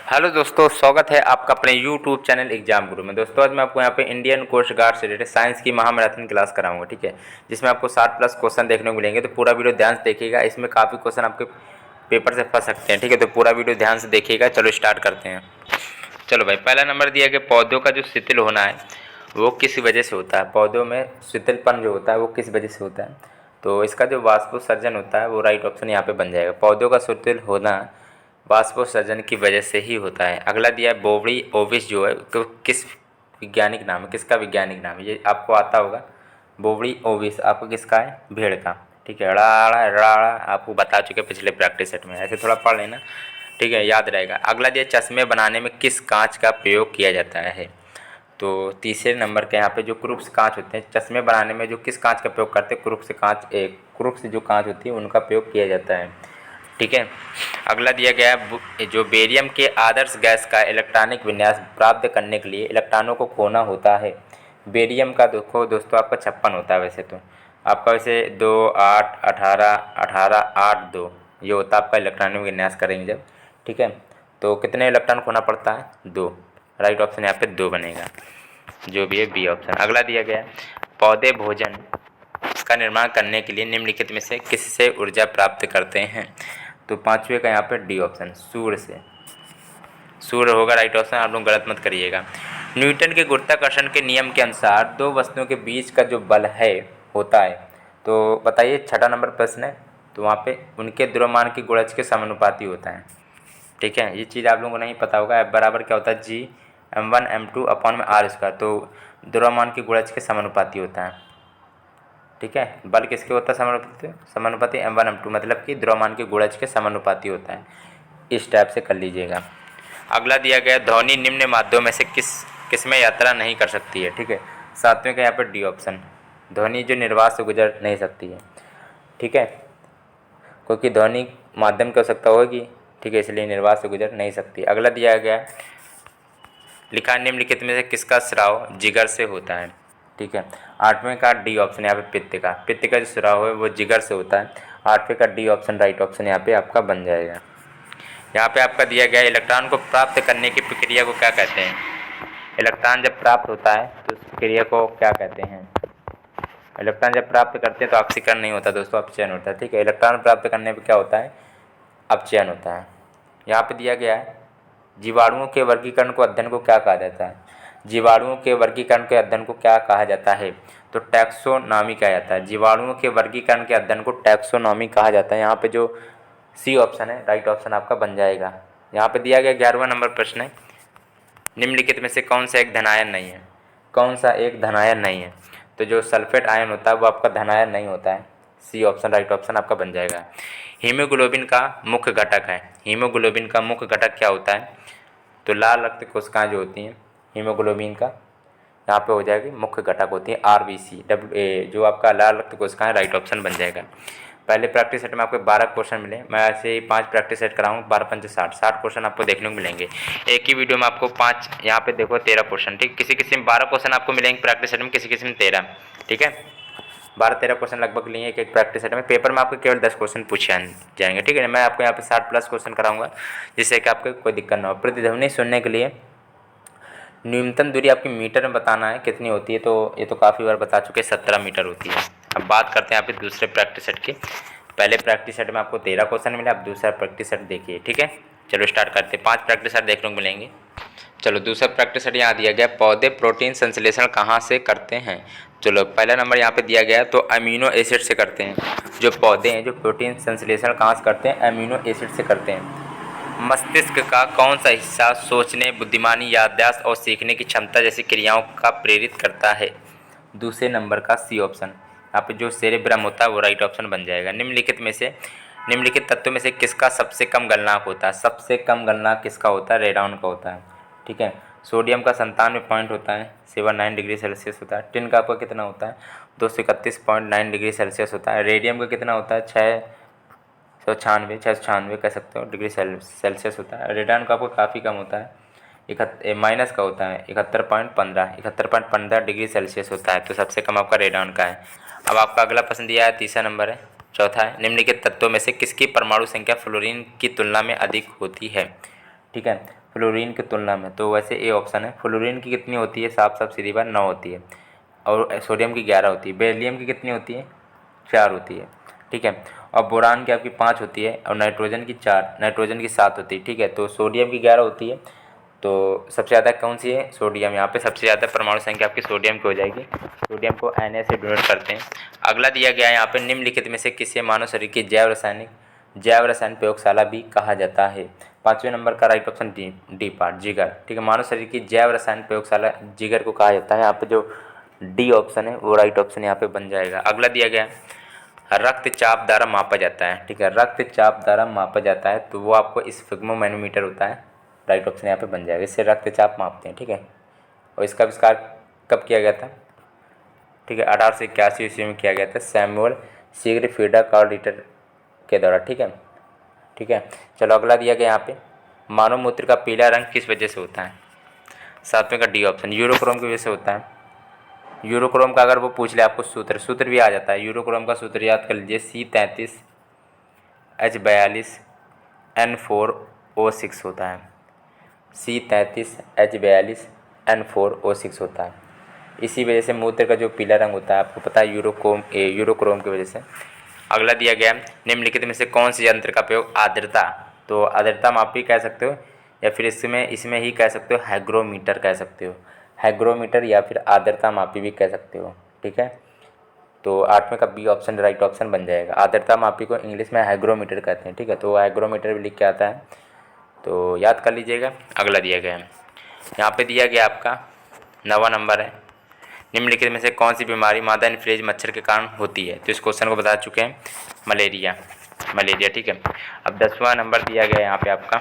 Hello दोस्तों, स्वागत है आपका अपने यूट्यूब चैनल एग्जाम गुरु में। दोस्तों आज मैं आपको यहाँ पे इंडियन कोस्ट गार्ड से रिलेटेड साइंस की महामैराथन क्लास कराऊंगा, ठीक है, जिसमें आपको 60+ क्वेश्चन देखने को मिलेंगे। तो पूरा वीडियो ध्यान से देखिएगा, इसमें काफ़ी क्वेश्चन आपके पेपर से फंस सकते हैं, ठीक है। तो पूरा वीडियो ध्यान से देखिएगा। चलो स्टार्ट करते हैं। चलो भाई, पहला नंबर दिया गया, पौधों का जो शिथिल होना है वो किस वजह से होता है। पौधों में शिथिलपन जो होता है वो किस वजह से होता है। तो इसका जो वाष्पोत्सर्जन होता है वो राइट ऑप्शन यहाँ पे बन जाएगा। पौधों का शिथिल होना वाष्पोत्सर्जन की वजह से ही होता है। अगला दिया है बोवड़ी ओविस जो है तो किस वैज्ञानिक नाम है, किसका वैज्ञानिक नाम है, ये आपको आता होगा। बोवड़ी ओविस आपको किसका है, भेड़ का, ठीक है। ड़ा ड़ा आपको बता चुके पिछले प्रैक्टिस सेट में, ऐसे थोड़ा पढ़ लेना, ठीक है, याद रहेगा। अगला दिया चश्मे बनाने में किस कांच का प्रयोग किया जाता है। तो तीसरे नंबर के यहाँ पे जो क्रूप्स कांच होते हैं, चश्मे बनाने में जो किस कांच का प्रयोग करते हैं, क्रूप्स कांच, एक क्रूप्स जो कांच होती है उनका प्रयोग किया जाता है, ठीक है। अगला दिया गया है जो बेरियम के आदर्श गैस का इलेक्ट्रॉनिक विन्यास प्राप्त करने के लिए इलेक्ट्रॉनों को खोना होता है। बेरियम का देखो दोस्तों आपका 56 होता है, वैसे तो आपका वैसे 2 8 18 18 8 2 ये होता है आपका इलेक्ट्रॉनिक विन्यास करेंगे जब, ठीक है। तो कितने इलेक्ट्रॉन खोना पड़ता है, 2। राइट ऑप्शन यहाँ पे 2 बनेगा, जो भी है बी ऑप्शन। अगला दिया गया है पौधे भोजन का निर्माण करने के लिए निम्नलिखित में से किससे ऊर्जा प्राप्त करते हैं। तो पाँचवें का यहाँ पे डी ऑप्शन, सूर्य से। सूर्य होगा राइट ऑप्शन, आप लोग गलत मत करिएगा। न्यूटन के गुरुत्वाकर्षण के नियम के अनुसार दो वस्तुओं के बीच का जो बल है होता है, तो बताइए, छठा नंबर प्रश्न है। तो वहाँ पे उनके द्रव्यमान की गुणज के समानुपाती होता है, ठीक है। ये चीज़ आप लोगों को नहीं पता होगा। F बराबर क्या होता है, जी m1 m2 अपॉन में आर स्क्वायर। तो द्रव्यमान की गुणज के समानुपाती होता है, ठीक है। बल किसके होता है, समानुपाती m1 m2, मतलब कि द्रव्यमान के गुणज के समानुपाती होता है। इस टाइप से कर लीजिएगा। अगला दिया गया ध्वनि निम्न माध्यमों में से किस में यात्रा नहीं कर सकती है, ठीक है। सातवें का यहाँ पर डी ऑप्शन, ध्वनि जो निर्वात से गुजर नहीं सकती है, ठीक है, क्योंकि ध्वनि माध्यम की आवश्यकता होगी, ठीक है, इसलिए निर्वात से गुजर नहीं सकती। अगला दिया गया लिखा निम्नलिखित में से किसका स्राव जिगर से होता है, ठीक है। आठवें का डी ऑप्शन यहाँ पे पित्त का जो स्राव है वो जिगर से होता है। आठवें का डी ऑप्शन राइट ऑप्शन यहाँ पे आपका बन जाएगा। यहाँ पे आपका दिया गया इलेक्ट्रॉन को प्राप्त करने की प्रक्रिया को क्या कहते हैं। इलेक्ट्रॉन जब प्राप्त होता है तो उस प्रक्रिया को क्या कहते हैं। इलेक्ट्रॉन जब प्राप्त करते हैं तो ऑक्सीकरण नहीं होता दोस्तों, अपचयन होता है, ठीक है। इलेक्ट्रॉन प्राप्त करने पर क्या होता है, अपचयन होता है। यहाँ पे दिया गया है जीवाणुओं के वर्गीकरण को अध्ययन को क्या कहा जाता है। जीवाणुओं के वर्गीकरण के अध्ययन को क्या कहा जाता है, तो टैक्सोनॉमी कहा जाता है। जीवाणुओं के वर्गीकरण के अध्ययन को टैक्सोनॉमी कहा जाता है। यहाँ पे जो सी ऑप्शन है राइट ऑप्शन आपका बन जाएगा। यहाँ पे दिया गया 11वां नंबर प्रश्न है, निम्नलिखित में से कौन सा एक धनायन नहीं है। कौन सा एक धनायन नहीं है, तो जो सल्फेट आयन होता है वो आपका धनायन नहीं होता है। सी ऑप्शन राइट ऑप्शन आपका बन जाएगा। हीमोग्लोबिन का मुख्य घटक है। हीमोग्लोबिन का मुख्य घटक क्या होता है, तो लाल रक्त कोशिकाएं जो होती हैं हीमोग्लोबिन का यहाँ पे हो जाएगी मुख्य घटक होती है आरबीसी जो आपका लाल रक्त कोशिकाएं राइट ऑप्शन बन जाएगा। पहले प्रैक्टिस सेट में आपको 12 क्वेश्चन मिले, मैं ऐसे ही 5 प्रैक्टिस सेट कराऊँ, 12 पंच 60 क्वेश्चन आपको देखने को मिलेंगे। एक ही वीडियो में आपको 5, यहाँ पे देखो 13 क्वेश्चन, ठीक। किसी में 12 क्वेश्चन आपको मिलेंगे प्रैक्टिस सेट में, किसी में 13, ठीक है। 12-13 क्वेश्चन लगभग लिए एक प्रैक्टिस सेट में। पेपर में आपको केवल 10 क्वेश्चन पूछे जाएंगे, ठीक है। मैं आपको यहाँ पे 60+ क्वेश्चन कराऊंगा, जिससे कि आपको कोई दिक्कत ना हो। प्रतिध्वनि सुनने के लिए न्यूनतम दूरी आपकी मीटर में बताना है कितनी होती है, तो ये तो काफ़ी बार बता चुके, 17 मीटर होती है। अब बात करते हैं यहाँ पे दूसरे प्रैक्टिस सेट की। पहले प्रैक्टिस सेट में आपको 13 क्वेश्चन मिले, अब दूसरा प्रैक्टिस सेट देखिए, ठीक है। चलो स्टार्ट करते हैं। 5 प्रैक्टिस सेट देखने को मिलेंगे। चलो दूसरा प्रैक्टिस सेट यहाँ दिया गया, पौधे प्रोटीन संश्लेषण कहाँ से करते हैं। चलो पहला नंबर यहाँ पे दिया गया, तो अमीनो एसिड से करते हैं। जो पौधे हैं जो प्रोटीन संश्लेषण कहाँ से करते हैं, अमीनो एसिड से करते हैं। मस्तिष्क का कौन सा हिस्सा सोचने, बुद्धिमानी, याददाश्त और सीखने की क्षमता जैसी क्रियाओं का प्रेरित करता है। दूसरे नंबर का सी ऑप्शन, यहाँ पे जो सेरेब्रम होता है वो राइट ऑप्शन बन जाएगा। निम्नलिखित तत्वों में से किसका सबसे कम गलनांक होता है। सबसे कम गलनांक किसका होता है, रेडॉन का होता है, ठीक है। सोडियम का 97 पॉइंट होता है, 79 डिग्री सेल्सियस होता है। टिन का आपका कितना होता है, 231.9 डिग्री सेल्सियस होता है। रेडियम का कितना होता है, 696 कह सकते हो डिग्री सेल्सियस होता है। रेडियन का आपको काफ़ी कम होता है, माइनस का होता है 71.15 डिग्री सेल्सियस होता है। तो सबसे कम आपका रेडियन का है। अब आपका अगला प्रश्न दिया है, तीसरा नंबर है, चौथा है, निम्नलिखित तत्वों में से किसकी परमाणु संख्या फ्लोरीन की तुलना में अधिक होती है। ठीक है, फ्लोरीन की तुलना में। तो वैसे ए ऑप्शन है। फ्लोरीन की कितनी होती है, साफ साफ सीधी बात 9 होती है, और सोडियम की 11 होती है। बेरिलियम की कितनी होती है, 4 होती है, ठीक है। और बोरान की आपकी 5 होती है, और नाइट्रोजन की 4, नाइट्रोजन की 7 होती है, ठीक है। तो सोडियम की 11 होती है। तो सबसे ज़्यादा कौन सी है, सोडियम। यहाँ पे सबसे ज़्यादा परमाणु संख्या आपकी सोडियम की हो जाएगी। सोडियम को Na से डोनेट करते हैं। अगला दिया गया है यहाँ पे, निम्नलिखित में से किसे मानव शरीर की जैव रसायन प्रयोगशाला भी कहा जाता है। 5वें नंबर का राइट ऑप्शन डी पार्ट, जिगर, ठीक है। मानव शरीर की जैव रसायन प्रयोगशाला जिगर को कहा जाता है। यहाँ पे जो डी ऑप्शन है वो राइट ऑप्शन यहाँ पे बन जाएगा। अगला दिया गया है, रक्तचाप द्वारा मापा जाता है, ठीक है। रक्तचाप द्वारा मापा जाता है तो वो आपको स्फिग्मोमैनोमीटर होता है, राइट ऑप्शन यहाँ पे बन जाएगा। इससे रक्तचाप मापते हैं, ठीक है। और इसका आविष्कार कब किया गया था, ठीक है, 1881 ईस्वी में किया गया था, सैमुअल सिग्फ्रीड कार्ल रिटर के द्वारा, ठीक है, ठीक है। चलो अगला दिया गया यहाँ पे, मानव मूत्र का पीला रंग किस वजह से होता है। 7वें का डी ऑप्शन, यूरोक्रोम की वजह से होता है। यूरोक्रोम का अगर वो पूछ ले आपको सूत्र भी आ जाता है। यूरोक्रोम का सूत्र याद कर लीजिए, C33H42N4O6 होता है। C33H42N4O6 होता है। इसी वजह से मूत्र का जो पीला रंग होता है आपको पता है, यूरोक्रोम की वजह से। अगला दिया गया, निम्नलिखित में से कौन सी यंत्र का प्रयोग आर्द्रता, तो आर्द्रता मापी कह सकते हो, या फिर इसमें ही कह सकते हो हाइग्रोमीटर कह सकते हो, हाइग्रोमीटर या फिर आर्द्रता मापी भी कह सकते हो, ठीक है। तो 8वें का बी ऑप्शन राइट ऑप्शन बन जाएगा। आर्द्रता मापी को इंग्लिश में हाइग्रोमीटर कहते हैं, ठीक है। तो हाइग्रोमीटर भी लिख के आता है, तो याद कर लीजिएगा। अगला दिया गया है, यहाँ पे दिया गया आपका 9वां नंबर है, निम्नलिखित में से कौन सी बीमारी मादा इन्फ्लुएंजा मच्छर के कारण होती है। तो इस क्वेश्चन को बता चुके हैं, मलेरिया, ठीक है। अब 10वां नंबर दिया गया है यहाँ पे आपका,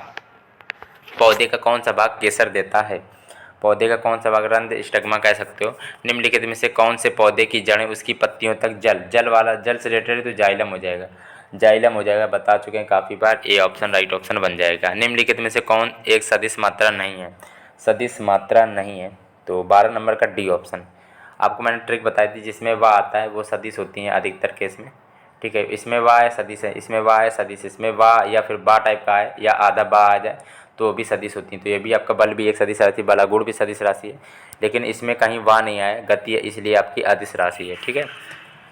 पौधे का कौन सा भाग केसर देता है। पौधे का कौन सा भाग, रंध्र स्टिग्मा कह सकते हो। निम्नलिखित में से कौन से पौधे की जड़ें उसकी पत्तियों तक जल से रिलेटेड है, तो जाइलम हो जाएगा, बता चुके हैं काफ़ी बार। ए ऑप्शन राइट ऑप्शन बन जाएगा। निम्नलिखित में से कौन एक सदिश मात्रा नहीं है, तो 12 नंबर का डी ऑप्शन। आपको मैंने ट्रिक बताई थी, जिसमें वाह आता है वो सदिश होती हैं अधिकतर केस में, ठीक है। इसमें वाह है सदिश है, इसमें वाह है सदिश, इसमें वाह या फिर बा टाइप का है या आधा बा आ जाए तो वो भी सदिश होती हैं। तो ये भी आपका बल भी एक सदिश राशि, बला गुण भी सदिश राशि है, लेकिन इसमें कहीं वाह नहीं आया, गति है, इसलिए आपकी अदिश राशि है, ठीक है।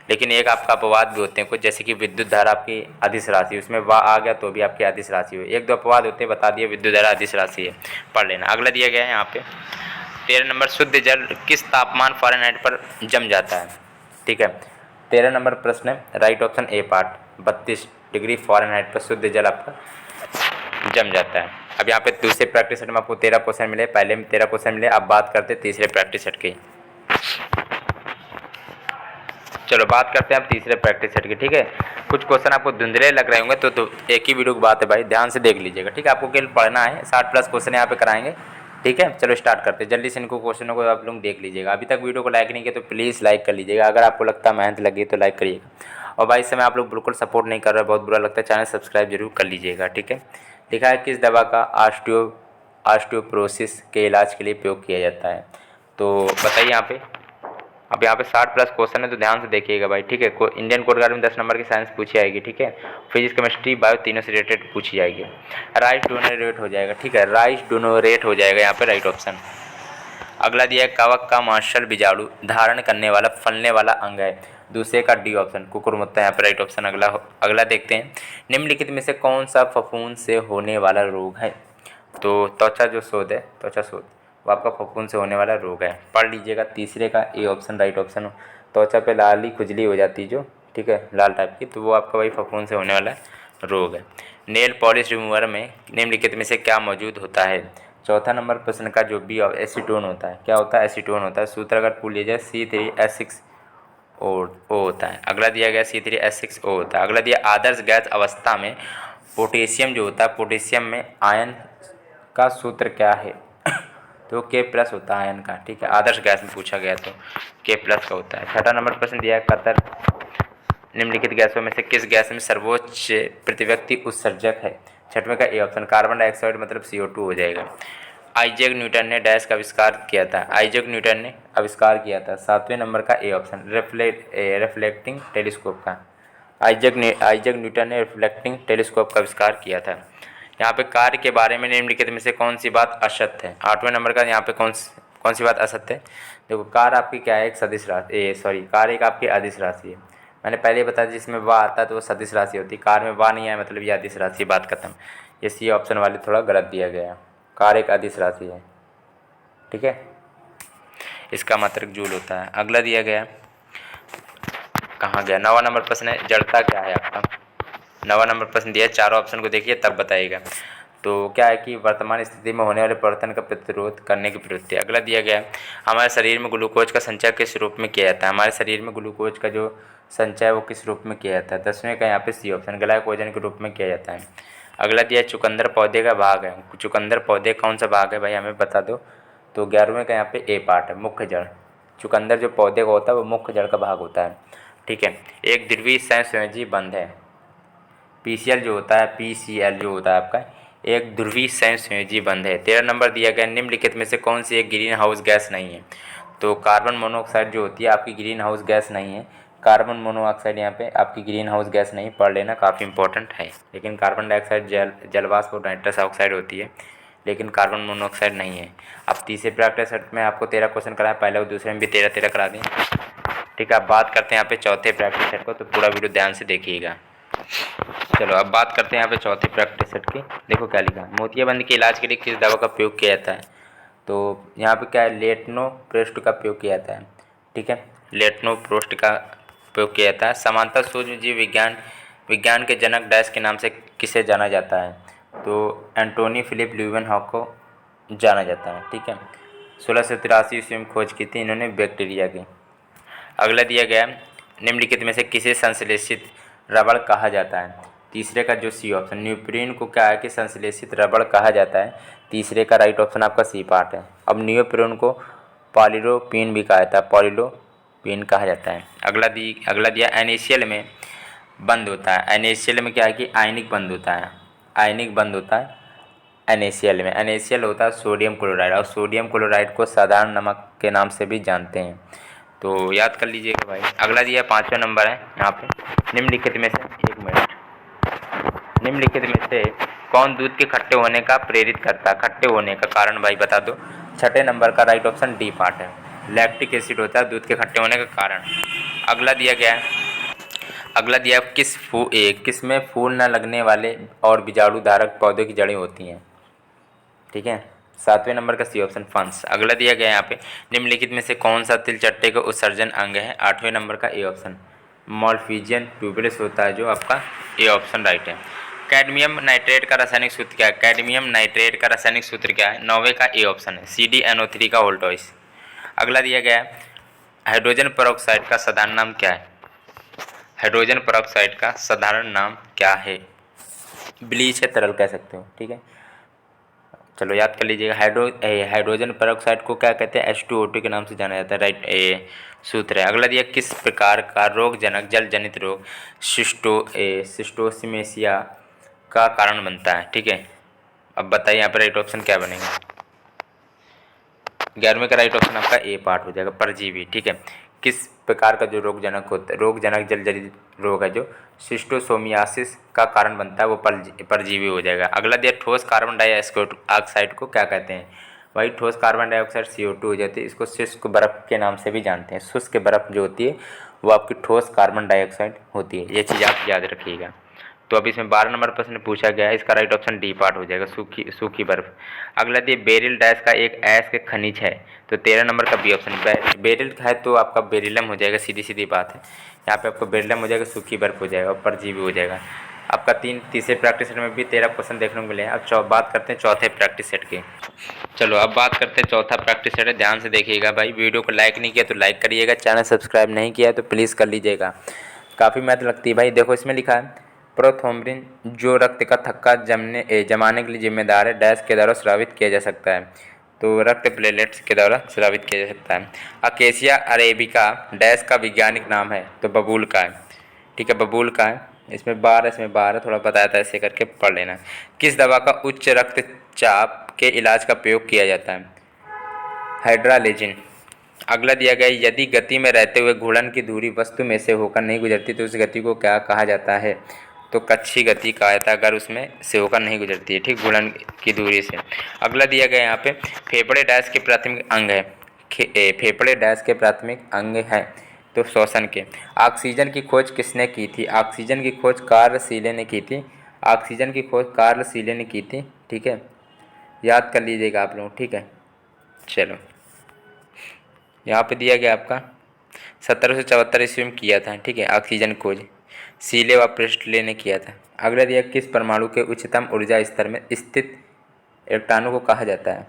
लेकिन एक आपका अपवाद भी होते हैं कुछ, जैसे कि विद्युत धारा आपकी अदिश राशि, उसमें वाह आ गया तो भी आपकी अदिश राशि हुई। 1-2 अपवाद होते हैं, बता दिए विद्युत धारा अदिश राशि है, पढ़ लेना। अगला दिया गया है यहाँ पे 13 नंबर, शुद्ध जल किस तापमान फ़ारेनहाइट पर जम जाता है, ठीक है। 13 नंबर प्रश्न है, right option A part, 32 degree Fahrenheit पर शुद्ध जल आपका जम जाता है। अब यहाँ पे दूसरे प्रैक्टिस सेट में आपको 13 क्वेश्चन मिले, पहले में 13 क्वेश्चन मिले। अब बात करते हैं तीसरे प्रैक्टिस सेट की। चलो बात करते हैं अब तीसरे प्रैक्टिस सेट की, ठीक है। कुछ क्वेश्चन आपको धुंधले लग रहे होंगे तो एक ही वीडियो की बात है भाई, ध्यान से देख लीजिएगा, ठीक है। आपको केवल पढ़ना है, 60+ क्वेश्चन यहाँ पे कराएंगे, ठीक है। चलो स्टार्ट करते हैं, जल्दी से इनको क्वेश्चनों को आप लोग देख लीजिएगा। अभी तक वीडियो को लाइक नहीं किया तो प्लीज़ लाइक कर लीजिएगा, अगर आपको लगता है मेहनत लगी तो लाइक करिएगा। और भाई इस समय आप लोग बिल्कुल सपोर्ट नहीं कर रहे, बहुत बुरा लगता है, चैनल सब्सक्राइब जरूर कर लीजिएगा, ठीक है। लिखा है किस दवा का ऑस्टियोपोरोसिस के इलाज के लिए प्रयोग किया जाता है, तो बताइए यहाँ पे। अब यहाँ पे 60+ क्वेश्चन है तो ध्यान से देखिएगा भाई, ठीक है। इंडियन कोड गार्ड में 10 नंबर की साइंस पूछी जाएगी, ठीक है। फिजिक्स केमिस्ट्री बायो तीनों से रिलेटेड पूछी जाएगी। राइस डोनोरेट हो जाएगा, ठीक है, राइस डोनोरेट हो जाएगा यहाँ पे राइट ऑप्शन। अगला दिया है, कवक का मार्शल बीजाणु धारण करने वाला फलने वाला अंग है, दूसरे का डी ऑप्शन कुकुरमुत्ता यहाँ पे राइट ऑप्शन। अगला देखते हैं, निम्नलिखित में से कौन सा फफूंद से होने वाला रोग है, तो त्वचा शोथ वो आपका फफूंद से होने वाला रोग है, पढ़ लीजिएगा। तीसरे का ए ऑप्शन राइट ऑप्शन। त्वचा पे लाली खुजली हो जाती है जो, ठीक है, लाल टाइप की, तो वो आपका वही फफूंद से होने वाला रोग है। नेल पॉलिश रिमूवर में निम्नलिखित में से क्या मौजूद होता है। चौथा नंबर प्रश्न का जो बी एसीटोन होता है, क्या होता है, एसीटोन होता है। सूत्र अगर पूछ लिया जाए C3H6O होता है। अगला दिया गया C3H6O होता है। अगला दिया, आदर्श गैस अवस्था में पोटेशियम जो होता है, पोटेशियम में आयन का सूत्र क्या है, तो K+ होता है आयन का, ठीक है। आदर्श गैस में पूछा गया तो K+ का होता है। छठा नंबर प्रश्न दिया है, कतर निम्नलिखित गैसों में से किस गैस में सर्वोच्च प्रति व्यक्ति उत्सर्जक है। 6वें का ए ऑप्शन, कार्बन डाइऑक्साइड मतलब CO2 हो जाएगा। आइजैक न्यूटन ने डैश का आविष्कार किया था, आइजैक न्यूटन ने आविष्कार किया था। 7वें नंबर का ए ऑप्शन, रिफ्लेक्टिंग टेलीस्कोप का, आइजैक न्यूटन ने रिफ्लेक्टिंग टेलीस्कोप का आविष्कार किया था। यहाँ पे कार्य के बारे में निम्नलिखित में से कौन सी बात असत्य है। 8वें नंबर का यहाँ पे कौन सी बात असत्य है। देखो कार आपकी क्या है, एक सदिश राशि, सॉरी कार एक आपकी अदिश राशि है। मैंने पहले बताया जिसमें वाह आता है तो वो सदिश राशि होती है, कार में वाह नहीं आया मतलब ये अदिश राशि, बात खत्म। ये सी ऑप्शन वाले थोड़ा गलत दिया गया है, कार एक अदिश राशि है, ठीक है, इसका मात्रक जूल होता है। अगला दिया गया कहाँ गया, 9वां नंबर प्रश्न है, जड़ता क्या है आपका। 9वां नंबर प्रश्न दिया है, चारों ऑप्शन को देखिए तब बताइएगा। तो क्या है कि वर्तमान स्थिति में होने वाले परिवर्तन का प्रतिरोध करने की प्रवृत्ति। अगला दिया गया है, हमारे शरीर में ग्लूकोज का संचय किस रूप में किया जाता है। हमारे शरीर में ग्लूकोज का जो संचय है वो किस रूप में किया जाता है। 10वें का यहाँ पे सी ऑप्शन, ग्लाइकोजन के रूप में किया जाता है। अगला दिया है, चुकंदर पौधे का भाग है। चुकंदर पौधे कौन सा भाग है भाई, हमें बता दो। तो 11वें का यहाँ पे ए पार्ट है, मुख्य जड़। चुकंदर जो पौधे का होता है वो मुख्य जड़ का भाग होता है, ठीक है। एक द्विध्रुवीय संयोजी बंध है, PCl जो होता है, PCl जो होता है आपका एक ध्रुवीय संयोजी बंध है। 13 नंबर दिया गया, निम्नलिखित में से कौन सी एक ग्रीन हाउस गैस नहीं है। तो कार्बन मोनोऑक्साइड जो होती है आपकी ग्रीन हाउस गैस नहीं है। कार्बन मोनोऑक्साइड यहाँ पे आपकी ग्रीन हाउस गैस नहीं, पढ़ लेना, काफ़ी इंपॉर्टेंट है। लेकिन कार्बन डाइऑक्साइड जलवाष्प और नाइट्रस ऑक्साइड होती है, लेकिन कार्बन मोनोऑक्साइड नहीं है। अब तीसरे प्रैक्टिस सेट में आपको 13 क्वेश्चन कराया, पहले और दूसरे में भी 13 करा दें, ठीक है। अब बात करते हैं यहाँ पे चौथे प्रैक्टिस सेट को, तो पूरा वीडियो ध्यान से देखिएगा। चलो अब बात करते हैं यहाँ पे चौथे प्रैक्टिस सेट की। देखो क्या लिखा, मोतियाबिंद के इलाज के लिए किस दवा का प्रयोग किया जाता है। तो यहाँ पे क्या है, लेटनोप्रोस्ट का प्रयोग किया जाता है, ठीक है, लेटनोप्रोस्ट का प्रयोग किया जाता है। समांतर सूक्ष्म जीव विज्ञान के जनक डैश के नाम से किसे जाना जाता है। तो एंटोनी फिलिप ल्यूवेनहॉक को जाना जाता है, ठीक है। 1683 ईस्वी में खोज की थी इन्होंने बैक्टीरिया की। अगला दिया गया, निम्नलिखित में से किसे संश्लेषित रबड़ कहा जाता है। तीसरे का जो सी ऑप्शन, न्यूप्रीन को क्या है कि संश्लेषित रबड़ कहा जाता है। तीसरे का राइट ऑप्शन आपका सी पार्ट है। अब न्यूप्रीन को पॉलीरोपीन भी कहा जाता है, पॉलीरोपीन कहा जाता है। अगला दिया, NaCl में बंद होता है। NaCl में क्या है कि आयनिक बंद होता है, आयनिक बंद होता है NaCl में। NaCl होता है सोडियम क्लोराइड, और सोडियम क्लोराइड को साधारण नमक के नाम से भी जानते हैं, तो याद कर लीजिएगा भाई। अगला दिया 5वां नंबर है यहाँ पे, निम्नलिखित में से, एक मिनट, निम्नलिखित में से कौन दूध के खट्टे होने का प्रेरित करता है। खट्टे होने का कारण भाई बता दो। 6ठे नंबर का राइट ऑप्शन डी पार्ट है, लैक्टिक एसिड होता है दूध के खट्टे होने का कारण। अगला दिया गया है, अगला दिया किस में फूल न लगने वाले और बीजाणु धारक पौधों की जड़ें होती हैं, ठीक है। 7वें नंबर का सी ऑप्शन फंस। अगला दिया गया यहाँ पे, निम्नलिखित में से कौन सा तिलचट्टे का उत्सर्जन अंग है। 8वें नंबर का ए ऑप्शन, मॉल्फिजियन ट्यूबुलस होता है जो आपका ए ऑप्शन राइट है। कैडमियम नाइट्रेट का रासायनिक सूत्र क्या है। कैडमियम नाइट्रेट का रासायनिक सूत्र क्या है, 9वें का ए ऑप्शन है, CdNO3 का होल टॉइस। अगला दिया गया है, हाइड्रोजन पेरोक्साइड का साधारण नाम क्या है। हाइड्रोजन पेरोक्साइड का साधारण नाम क्या है, ब्लीच है, तरल कह सकते हो, ठीक है। चलो याद कर लीजिएगा, हाइड्रोजन पेरोक्साइड को क्या कहते हैं, H2O2 के नाम से जाना जाता है, राइट सूत्र है। अगला दिया, किस प्रकार का रोगजनक जल जनित रोग सिस्टोसिमेसिया का कारण बनता है, ठीक है। अब बताइए यहाँ पर राइट ऑप्शन क्या बनेगा। 11वें का राइट ऑप्शन आपका ए पार्ट हो जाएगा, परजीवी, ठीक है। किस प्रकार का जो रोगजनक होता है, रोगजनक जल जनित रोग है जो शिस्टोसोमियासिस का कारण बनता है, वो परजीवी हो जाएगा। अगला दिया, ठोस कार्बन डाइऑक्साइड को क्या कहते हैं। वही ठोस कार्बन डाइऑक्साइड CO2 हो जाती है, इसको शुष्क बर्फ़ के नाम से भी जानते हैं। शुष्क बर्फ़ जो होती है वो आपकी ठोस कार्बन डाइऑक्साइड होती है, ये चीज़ आप याद रखिएगा। तो अब इसमें 12 नंबर प्रश्न पूछा गया है, इसका राइट ऑप्शन डी पार्ट हो जाएगा, सूखी बर्फ। अगला दिए, बेरिल डैश का एक ऐश खनिज है। तो 13 नंबर का बी ऑप्शन, बेरिल है तो आपका बेरिलम हो जाएगा, सीधी सीधी बात है। यहाँ पे आपको बेरिलम हो जाएगा, सूखी बर्फ हो जाएगा और परजीवी हो जाएगा। आपका तीसरे प्रैक्टिस सेट में भी 13 क्वेश्चन देखने को मिले हैं। अब बात करते हैं चौथे प्रैक्टिस सेट की। चलो अब बात करते हैं चौथा प्रैक्टिस सेट है, ध्यान से देखिएगा भाई। वीडियो को लाइक नहीं किया तो लाइक करिएगा, चैनल सब्सक्राइब नहीं किया तो प्लीज़ कर लीजिएगा, काफ़ी मेहनत लगती है भाई। देखो इसमें लिखा है, प्रोथ्रोम्बिन जो रक्त का थक्का जमाने के लिए जिम्मेदार है, डैश के द्वारा स्रावित किया जा सकता है। तो रक्त प्लेटलेट्स के द्वारा स्रावित किया जा सकता है। अकेसिया अरेबिका डैश का वैज्ञानिक नाम है, तो बबूल का है, ठीक है, बबूल का है। इसमें 12 थोड़ा बताया था, ऐसे करके पढ़ लेना। किस दवा का उच्च रक्तचाप के इलाज का प्रयोग किया जाता है, हाइड्रालेजिन। अगला दिया गया, यदि गति में रहते हुए घूर्णन की धुरी वस्तु में से होकर नहीं गुजरती तो उस गति को क्या कहा जाता है। तो कच्छी गति का आयता अगर उसमें से होकर नहीं गुजरती है, ठीक, घूर्णन की दूरी से। अगला दिया गया यहाँ पे फेफड़े डैश के प्राथमिक अंग है, फेफड़े डैश के प्राथमिक अंग है तो श्वसन के। ऑक्सीजन की खोज किसने की थी? ऑक्सीजन की खोज कार्ल सीले ने की थी। ऑक्सीजन की खोज कार्ल सीले ने की थी, ठीक है, याद कर लीजिएगा आप लोग, ठीक है। चलो यहाँ पे दिया गया आपका 1774 ईस्वी में किया था, ठीक है, ऑक्सीजन खोज सीले व प्रेस्टले ने किया था। अगला दिया किस परमाणु के उच्चतम ऊर्जा स्तर में स्थित इलेक्ट्रॉनों को कहा जाता है?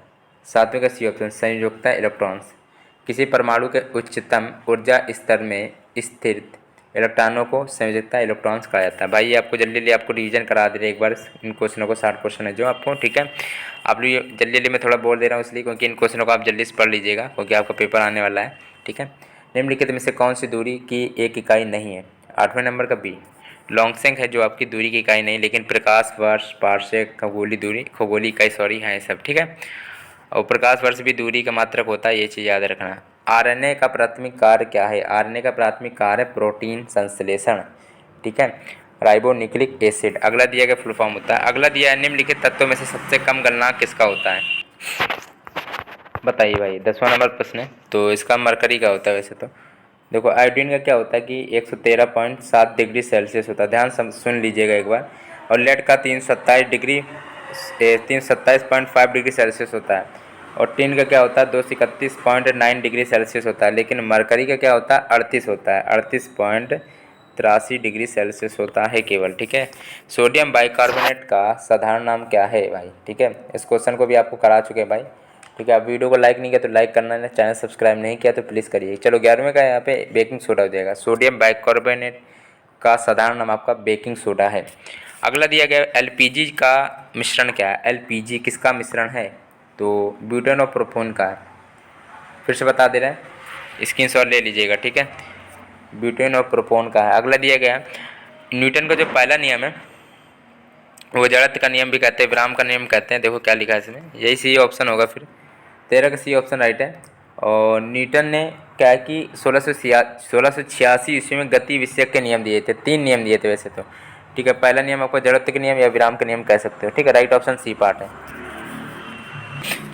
सातवें का सी ऑप्शन संयुक्ता इलेक्ट्रॉन्स। किसी परमाणु के उच्चतम ऊर्जा स्तर में स्थित इलेक्ट्रॉनों को संयोजकता इलेक्ट्रॉन्स कहा जाता है। भाई आपको जल्दी जल्दी आपको रिवीजन करा दे रहे एक बार इन क्वेश्चनों को, 60 क्वेश्चन है जो आपको, ठीक है। आप लोग जल्दी जल्दी मैं थोड़ा बोल दे रहा हूँ इसलिए क्योंकि इन क्वेश्चनों को आप जल्दी से पढ़ लीजिएगा क्योंकि आपका पेपर आने वाला है, ठीक है। निम्नलिखित में से कौन सी दूरी की एक इकाई नहीं है? 8वें नंबर का बी लॉन्गसेंक है जो आपकी दूरी की इकाई नहीं, लेकिन प्रकाश वर्ष, पार्सेक, खगोलीय दूरी, खगोलीय इकाई सॉरी है सब, ठीक है। और प्रकाश वर्ष भी दूरी का मात्रक होता है, ये चीज़ याद रखना। आरएनए का प्राथमिक कार्य क्या है? आरएनए का प्राथमिक कार्य प्रोटीन संश्लेषण, ठीक है, राइबोन्यूक्लिक एसिड। अगला दिया गया फुल फॉर्म होता है। अगला दिया है निम्नलिखित तत्वों में से सबसे कम गलनांक किसका होता है? बताइए भाई, 10वां नंबर प्रश्न है तो इसका मरकरी का होता है। वैसे तो देखो आयोडीन का क्या होता है कि 113.7 डिग्री सेल्सियस होता है, ध्यान सुन लीजिएगा एक बार। और लेड का 327.5 डिग्री सेल्सियस होता है। और टिन का क्या होता है 231.9 डिग्री सेल्सियस होता है। लेकिन मरकरी का क्या होता है 38 होता है, 38.83 डिग्री सेल्सियस होता है केवल, ठीक है। सोडियम बाइकार्बोनेट का साधारण नाम क्या है भाई, ठीक है। इस क्वेश्चन को भी आपको करा चुके हैं भाई, ठीक है। आप वीडियो को लाइक नहीं किया तो लाइक करना है, चैनल सब्सक्राइब नहीं किया तो प्लीज़ करिए। चलो 11वें का यहाँ पे बेकिंग सोडा हो जाएगा। सोडियम बाइकार्बोनेट का साधारण नाम आपका बेकिंग सोडा है। अगला दिया गया एलपीजी का मिश्रण क्या है? एलपीजी किसका मिश्रण है? तो ब्यूटेन और प्रोपोन का है। फिर से बता दे रहे हैं, स्क्रीनशॉट ले लीजिएगा, ठीक है। ब्यूटेन और प्रोपोन का है। अगला दिया गया न्यूटन का जो पहला नियम है वो जड़त्व का नियम भी कहते हैं, विराम का नियम कहते हैं। देखो क्या लिखा है इसमें, यही सी ऑप्शन होगा फिर। 13 का सी ऑप्शन राइट है। और न्यूटन ने क्या है कि 1686 ईस्वी में गति विषयक के नियम दिए थे, 3 नियम दिए थे वैसे तो, ठीक है। पहला नियम आपको जड़त्व के नियम या विराम का नियम कह सकते हो, ठीक है। राइट ऑप्शन सी पार्ट है।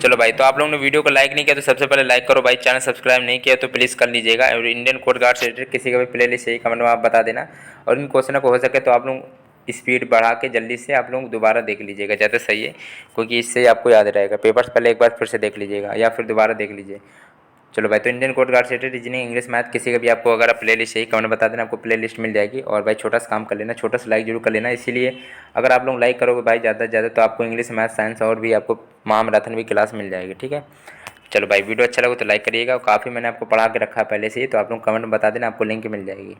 चलो भाई, तो आप लोगों ने वीडियो को लाइक नहीं किया तो सबसे पहले लाइक करो भाई, चैनल सब्सक्राइब नहीं किया तो प्लीज़ कर लीजिएगा। और इंडियन कोस्ट गार्ड से रिलेटेड किसी का भी प्ले लिस्ट चाहिए कमेंट में आप बता देना। और इन क्वेश्चनों को हो सके तो आप लोग स्पीड बढ़ा के जल्दी से आप लोग दोबारा देख लीजिएगा, ज़्यादा सही है क्योंकि इससे आपको याद रहेगा। पेपर्स पहले एक बार फिर से देख लीजिएगा या फिर दोबारा देख लीजिए। चलो भाई, तो इंडियन कोस्ट गार्ड से रिलेटेड रीजनिंग, इंग्लिश, मैथ किसी का भी आपको अगर प्ले लिस्ट चाहिए कमेंट बता देना, आपको प्ले लिस्ट मिल जाएगी। और भाई छोटा सा काम कर लेना, छोटा सा लाइक जरूर कर लेना। इसीलिए अगर आप लोग लाइक करोगे भाई ज़्यादा से ज़्यादा तो आपको इंग्लिश, मैथ, साइंस और भी आपको महामैराथन भी क्लास मिल जाएगी, ठीक है। चलो भाई, वीडियो अच्छा लगे तो लाइक करिएगा। और काफ़ी मैंने आपको पढ़ा के रखा है पहले से ही, तो आप लोग कमेंट में बता देना, आपको लिंक मिल जाएगी।